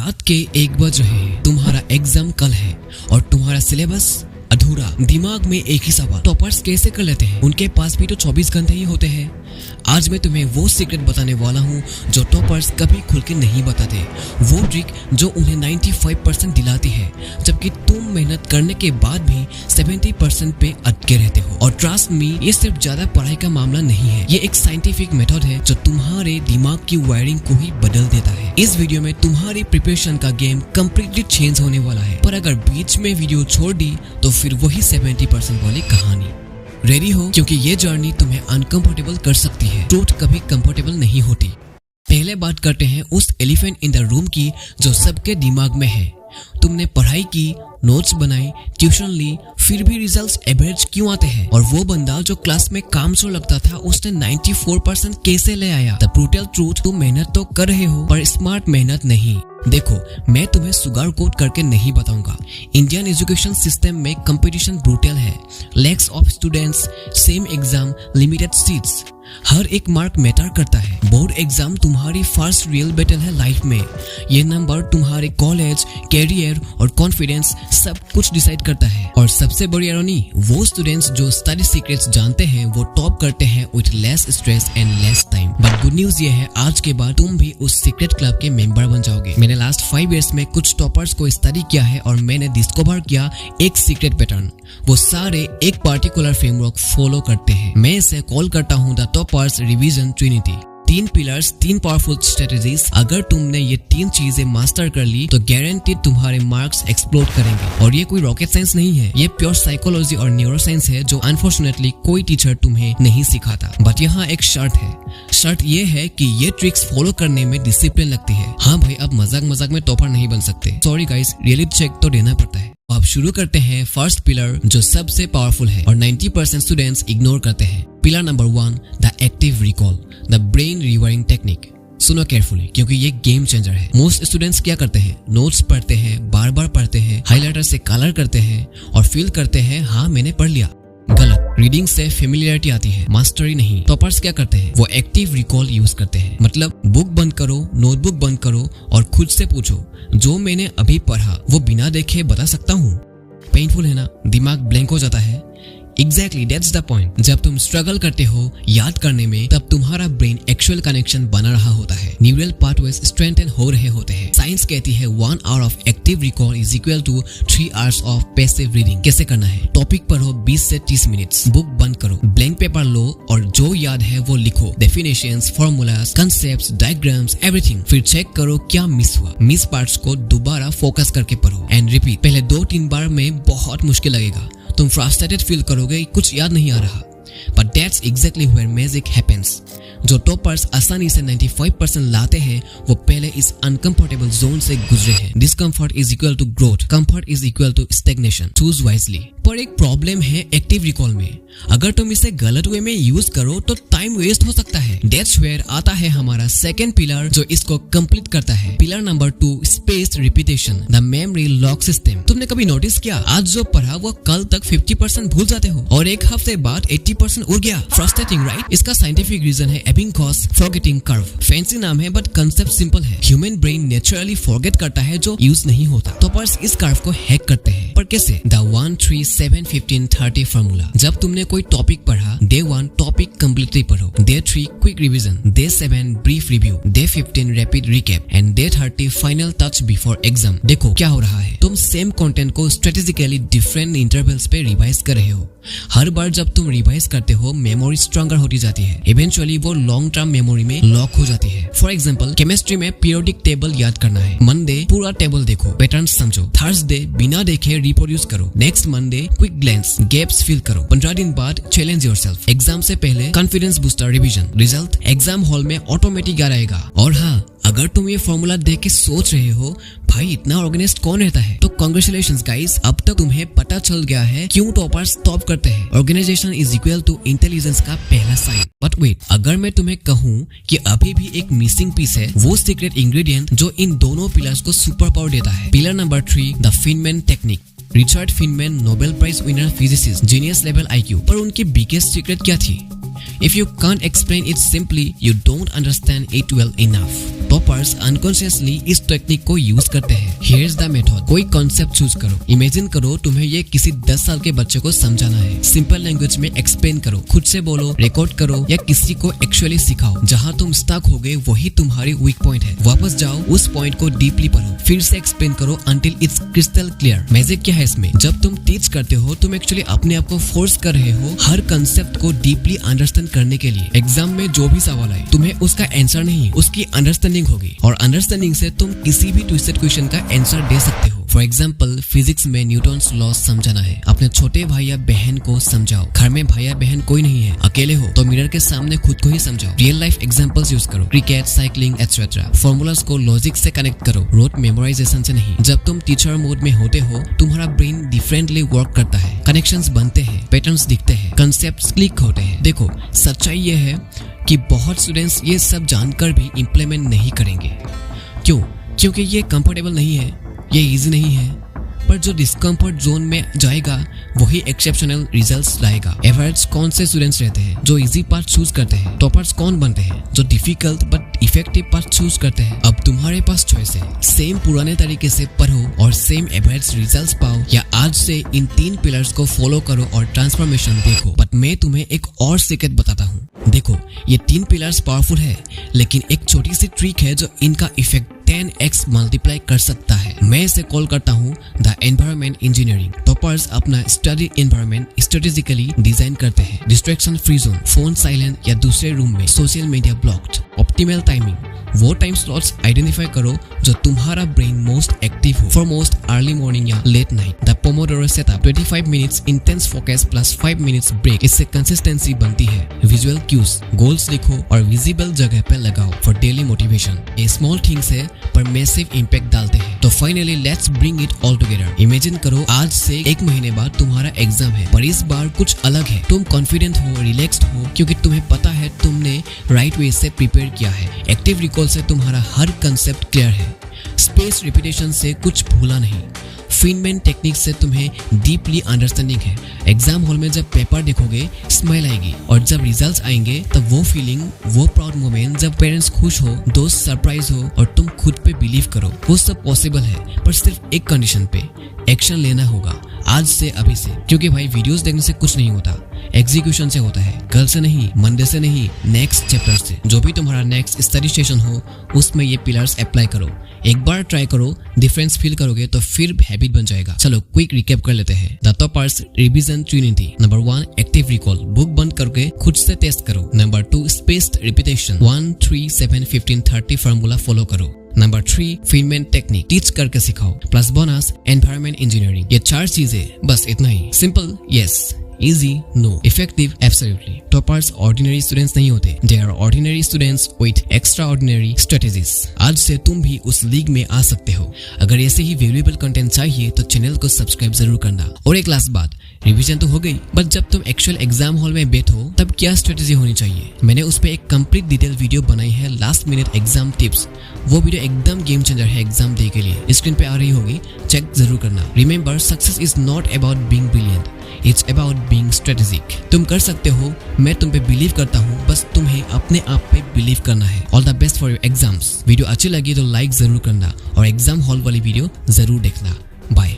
रात के 1 बज रहे हैं, तुम्हारा एग्जाम कल है और तुम्हारा सिलेबस अधूरा। दिमाग में एक ही सवाल, टॉपर्स कैसे कर लेते हैं? उनके पास भी तो 24 घंटे ही होते हैं। आज मैं तुम्हें वो सीक्रेट बताने वाला हूँ जो टॉपर्स कभी खुल के नहीं बताते, वो ट्रिक जो उन्हें 95% दिलाती है, जबकि तुम मेहनत करने के बाद भी 70% पे अटके रहते हो। और ट्रस्ट मी, ये सिर्फ ज्यादा पढ़ाई का मामला नहीं है, ये एक साइंटिफिक मेथड है जो तुम्हारे दिमाग की वायरिंग को ही बदल देता है। इस वीडियो में तुम्हारी प्रिपरेशन का गेम कम्प्लीटली चेंज होने वाला है, पर अगर बीच में वीडियो छोड़ दी तो फिर वही 70% वाली कहानी। रेडी हो? क्योंकि ये जर्नी तुम्हें अनकंफर्टेबल कर सकती है। ट्रूथ कभी कंफर्टेबल नहीं होती। पहले बात करते हैं उस एलिफेंट इन द रूम की जो सबके दिमाग में है। तुमने पढ़ाई की, नोट्स बनाए, ट्यूशन ली, फिर भी रिजल्ट्स एवरेज क्यों आते हैं? और वो बंदा जो क्लास में कामचोर लगता था, उसने 94% कैसे ले आया? द ब्रूटल ट्रूथ, तुम मेहनत तो कर रहे हो पर स्मार्ट मेहनत नहीं। देखो, मैं तुम्हें सुगार कोट करके नहीं बताऊंगा। इंडियन एजुकेशन सिस्टम में कंपटीशन ब्रूटल है। Lakhs of students, same exam, limited seats, हर एक मार्क मैटर करता है। बोर्ड एग्जाम तुम्हारी फर्स्ट रियल बैटल है लाइफ में। ये नंबर तुम्हारे कॉलेज, कैरियर और कॉन्फिडेंस सब कुछ डिसाइड करता है। और सबसे बड़ी इरोनी, वो स्टूडेंट्स जो स्टडी सीक्रेट्स जानते हैं वो टॉप करते हैं with less stress and less time. But good news ये है, आज के बाद तुम भी उस सीक्रेट क्लब के मेंबर बन जाओगे। मैंने लास्ट 5 इयर्स में कुछ टॉपर्स को स्टडी किया है और मैंने डिस्कवर किया एक सीक्रेट पैटर्न। वो सारे एक पार्टिकुलर फ्रेमवर्क फॉलो करते हैं। मैं इसे कॉल करता हूँ the toppers revision Trinity. 3 pillars, 3 powerful strategies. अगर तुमने ये 3 चीजें मास्टर कर ली तो गारंटीड तुम्हारे मार्क्स एक्सप्लोड करेंगे। और ये कोई रॉकेट साइंस नहीं है, ये प्योर साइकोलॉजी और न्यूरोसाइंस है जो अनफॉर्चुनेटली कोई टीचर तुम्हें नहीं सिखाता। बट यहाँ एक शर्त है। शर्त ये है कि ये ट्रिक्स फॉलो करने में डिसिप्लिन लगती है। हाँ भाई, अब मजाक में टॉपर नहीं बन सकते। सॉरी गाइस, रियलिटी चेक तो देना पड़ता है। अब शुरू करते हैं फर्स्ट पिलर जो सबसे पावरफुल है और 90% स्टूडेंट्स इग्नोर करते हैं। Pillar number 1, the active recall, the brain rewiring technique. सुनो केयरफुली क्योंकि ये गेम चेंजर है। मोस्ट स्टूडेंट्स क्या करते हैं? नोट्स पढ़ते हैं, बार बार पढ़ते हैं, हाइलाइटर से कलर करते हैं और फील करते हैं हाँ मैंने पढ़ लिया। गलत। रीडिंग से फेमिलियरिटी आती है, मास्टरी नहीं। टॉपर्स क्या करते हैं? वो एक्टिव रिकॉल यूज करते हैं। मतलब बुक बंद करो, नोटबुक बंद करो और खुद से पूछो, जो मैंने अभी पढ़ा वो बिना देखे बता सकता हूँ? पेनफुल है ना? दिमाग ब्लैंक हो जाता है। Exactly, that's the point. जब तुम स्ट्रगल करते हो याद करने में, तब तुम्हारा ब्रेन एक्चुअल कनेक्शन बना रहा होता है, न्यूरल पाथवेज स्ट्रेंथन हो रहे होते हैं। साइंस कहती है 1 hour of active recall is equal to 3 hours of passive reading. कैसे करना है? टॉपिक पढ़ो 20 से 30 मिनट्स, बुक बंद करो, ब्लैंक पेपर लो और जो याद है वो लिखो। Definitions, formulas, concepts, diagrams, everything. फिर चेक करो क्या मिस हुआ। मिस पार्ट्स को दोबारा फोकस करके पढ़ो एंड रिपीट। पहले 2-3 बार में बहुत मुश्किल लगेगा, तुम फ्रस्ट्रेटेड फील करोगे, कुछ याद नहीं आ रहा। But that's exactly where magic happens. जो टॉपर्स आसानी से 95% लाते हैं वो पहले इस अनकंफर्टेबल जोन से गुजरे हैं। Discomfort is equal to growth, comfort is equal to stagnation. Choose wisely. पर एक प्रॉब्लम है एक्टिव रिकॉल में, अगर तुम इसे गलत वे में यूज करो तो टाइम वेस्ट हो सकता है। दैट्स वेयर आता है हमारा सेकंड पिलर जो इसको कंप्लीट करता है। Pillar number 2, spaced repetition, the memory lock system. तुमने कभी नोटिस किया, आज जो पढ़ा वो कल तक 50% भूल जाते हो और एक हफ्ते बाद 80% उड़ गया? Frustrating right? इसका साइंटिफिक रीजन है एबिंगहॉस फॉरगेटिंग कर्व। फैंसी नाम है बट कंसेप्ट सिंपल है। ह्यूमन ब्रेन नेचुरली फॉरगेट करता है जो यूज नहीं होता। टॉपर्स इस कर्व को हैक करते हैं, पर कैसे? The 1-3-7-15-30 formula. जब तुमने कोई टॉपिक पढ़ा, डे 1 टॉपिक कंप्लीटली पढ़ो, day 3 quick revision, day 7 brief review, day 15 rapid recap and day 30 final touch before exam. देखो क्या हो रहा है, तुम सेम कंटेंट को स्ट्रेटेजिकली डिफरेंट इंटरवल्स पे रिवाइज कर रहे हो। हर बार जब तुम रिवाइज करते हो मेमोरी स्ट्रॉन्गर होती जाती है। इवेंचुअली वो लॉन्ग टर्म मेमोरी में लॉक हो जाती है। फॉर एग्जाम्पल, केमिस्ट्री में पीरियोडिक टेबल याद करना है, मंडे पूरा टेबल देखो, पैटर्न समझो। थर्सडे बिना देखे रिप्रोड्यूस करो। Next Monday quick glance, gaps fill करो। 15 दिन बाद चैलेंज योरसेल्फ। एग्जाम से पहले confidence booster revision. Result exam hall में ऑटोमेटिक याद आएगा। और हाँ, अगर तुम ये फॉर्मूला देख के सोच रहे हो भाई इतना ऑर्गेनाइज्ड कौन रहता है, तो कांग्रेचुलेशंस गाइस, अब तक तुम्हें पता चल गया है क्यों टॉपर्स टॉप करते हैं। Organisation is equal to intelligence का पहला साइन। बट वेट, अगर मैं तुम्हें कहूँ कि अभी भी एक मिसिंग पीस है, वो सीक्रेट इंग्रेडिएंट जो इन दोनों पिलर्स को सुपर पावर देता है। Pillar number 3, the Feynman technique. Richard Feynman Nobel prize winner physicist, genius level IQ। पर उनकी बिगेस्ट सीक्रेट क्या थी? If you can't explain it simply, you don't understand it well enough. Toppers unconsciously इस technique को use करते हैं। Here's the method. कोई concept choose करो। इमेजिन करो तुम्हें ये किसी 10 साल के बच्चे को समझाना है। सिंपल लैंग्वेज में एक्सप्लेन करो, खुद से बोलो, रिकॉर्ड करो या किसी को एक्चुअली सिखाओ। जहाँ तुम स्टक हो गए वही तुम्हारी वीक पॉइंट है। वापस जाओ, उस पॉइंट को डीपली पढ़ो, फिर से एक्सप्लेन करो until it's crystal clear. Magic क्या है इसमें? जब तुम टीच करते हो तुम एक्चुअली अपने आप को फोर्स कर रहे हो हर कंसेप्ट को डीपली अंडरस्टैंड करने के लिए। एग्जाम में जो भी सवाल आए तुम्हें उसका आंसर नहीं, उसकी अंडरस्टैंडिंग होगी और अंडरस्टैंडिंग से तुम किसी भी ट्विस्टेड क्वेश्चन का आंसर दे सकते हो। फॉर एग्जाम्पल, फिजिक्स में न्यूटन्स लॉ समझाना है, अपने छोटे भाई या बहन को समझाओ। घर में भाई या बहन कोई नहीं है, अकेले हो तो मिरर के सामने खुद को ही समझाओ। रियल लाइफ एग्जाम्पल्स यूज करो, क्रिकेट, साइकिलिंग एटसेट्रा। फॉर्मूलाज को लॉजिक से कनेक्ट करो, रोट मेमोराइजेशन से नहीं। जब तुम टीचर मोड में होते हो तुम्हारा ब्रेन डिफरेंटली वर्क करता है, कनेक्शंस बनते हैं, पैटर्न्स दिखते हैं, कंसेप्ट्स क्लिक होते हैं। देखो, सच्चाई ये है कि बहुत स्टूडेंट्स ये सब जानकर भी इम्प्लीमेंट नहीं करेंगे। क्यों? क्योंकि ये कंफर्टेबल नहीं है, ये इजी नहीं है। पर जो डिस्कम्फर्ट जोन में जाएगा वही एक्सेप्शनल रिजल्ट्स लाएगा। एवरेज कौन से स्टूडेंट्स रहते हैं जो इजी पार्ट चूज करते हैं? टॉपर्स कौन बनते हैं जो difficult but effective part choose करते हैं? अब तुम्हारे पास चॉइस है, सेम पुराने तरीके से पढ़ो और सेम एवरेज रिजल्ट्स पाओ, या आज से इन 3 पिलर्स को फॉलो करो और ट्रांसफॉर्मेशन देखो। बट मैं तुम्हें एक और सीक्रेट बताता हूँ। देखो, ये 3 पिलर्स पावरफुल है, लेकिन एक छोटी सी ट्रिक है जो इनका इफेक्ट 10x मल्टीप्लाई कर सकता है। मैं इसे कॉल करता हूँ द एनवायरमेंट इंजीनियरिंग। टॉपर्स अपना स्टडी एनवायरमेंट स्ट्रेटेजिकली डिजाइन करते हैं। Distraction free zone, phone silent या दूसरे रूम में, social media blocked. Optimal timing, वो टाइम स्लॉट्स आइडेंटिफाई करो जो तुम्हारा ब्रेन मोस्ट एक्टिव हो, फॉर मोस्ट अर्ली मॉर्निंग या late night. The pomodoro setup, 25 minutes intense focus plus 5 minutes break. इससे कंसिस्टेंसी बनती है। विजुअल क्यूज, गोल्स लिखो और विजिबल जगह पे लगाओ फॉर डेली मोटिवेशन। ये स्मॉल थिंग्स है पर मैसिव इम्पैक्ट डालते हैं। तो finally let's bring it all together. Imagine करो आज से 1 महीने बाद तुम्हारा एग्जाम है, पर इस बार कुछ अलग है। तुम कॉन्फिडेंट हो, रिलैक्स्ड हो, क्योंकि तुम्हें पता है तुमने राइट वे से प्रिपेयर किया है। एक्टिव रिकॉल से तुम्हारा हर कंसेप्ट क्लियर है। स्पेस रिपीटेशन से कुछ भूला नहीं। फीनमैन टेक्निक से तुम्हें डीपली अंडरस्टैंडिंग है। एग्जाम हॉल में जब पेपर देखोगे स्माइल आएगी, और जब रिजल्ट्स आएंगे तब वो फीलिंग, वो प्राउड मोमेंट, जब पेरेंट्स खुश हो, दोस्त सरप्राइज हो और तुम खुद पे बिलीव करो। वो सब पॉसिबल है, पर सिर्फ एक कंडीशन पे, एक्शन लेना होगा आज से, अभी से। क्योंकि भाई वीडियोस देखने से कुछ नहीं होता, एग्जीक्यूशन से होता है। कल से नहीं, मंडे से नहीं, नेक्स्ट चैप्टर से। जो भी तुम्हारा नेक्स्ट स्टडी सेशन हो उसमें ये पिलर्स अप्लाई करो। एक बार ट्राई करो, डिफरेंस फील करोगे तो फिर हैबिट बन जाएगा। चलो क्विक रिकैप कर लेते हैं। The toppers revision trinity. Number 1, active recall, book बंद करके खुद से टेस्ट करो। Number 2, spaced repetition, 1, 3, 7, 15, 30 formula follow करो। नंबर 3, फीनमैन टेक्निक, टीच करके सिखाओ। Plus bonus, environment engineering. ये 4 चीजें, बस इतना ही। Simple, yes. Easy, no. Effective, absolutely. Toppers ordinary students नहीं होते. They are ordinary students with extraordinary strategies. आज से तुम भी उस लीग में आ सकते हो। अगर ऐसे ही वेल्युएबल कंटेंट चाहिए तो चैनल को सब्सक्राइब जरूर करना। और एक लास्ट बात, रिवीजन तो हो गई, बट जब तुम एक्चुअल एग्जाम हॉल में बैठो तब क्या स्ट्रेटेजी होनी चाहिए? मैंने उस पर एक कंप्लीट डिटेल वीडियो बनाई है, लास्ट मिनट एग्जाम टिप्स। वो वीडियो एकदम गेम चेंजर है एग्जाम डे के लिए। स्क्रीन पे आ रही होगी, चेक जरूर करना। Remember, success is not about being brilliant, it's about being strategic. तुम कर सकते हो, मैं तुम पे बिलीव करता हूँ, बस तुम्हें अपने आप पे बिलीव करना है। All the best for your exams. Video अच्छी लगी तो लाइक जरूर करना और एग्जाम हॉल वाली वीडियो जरूर देखना। बाय।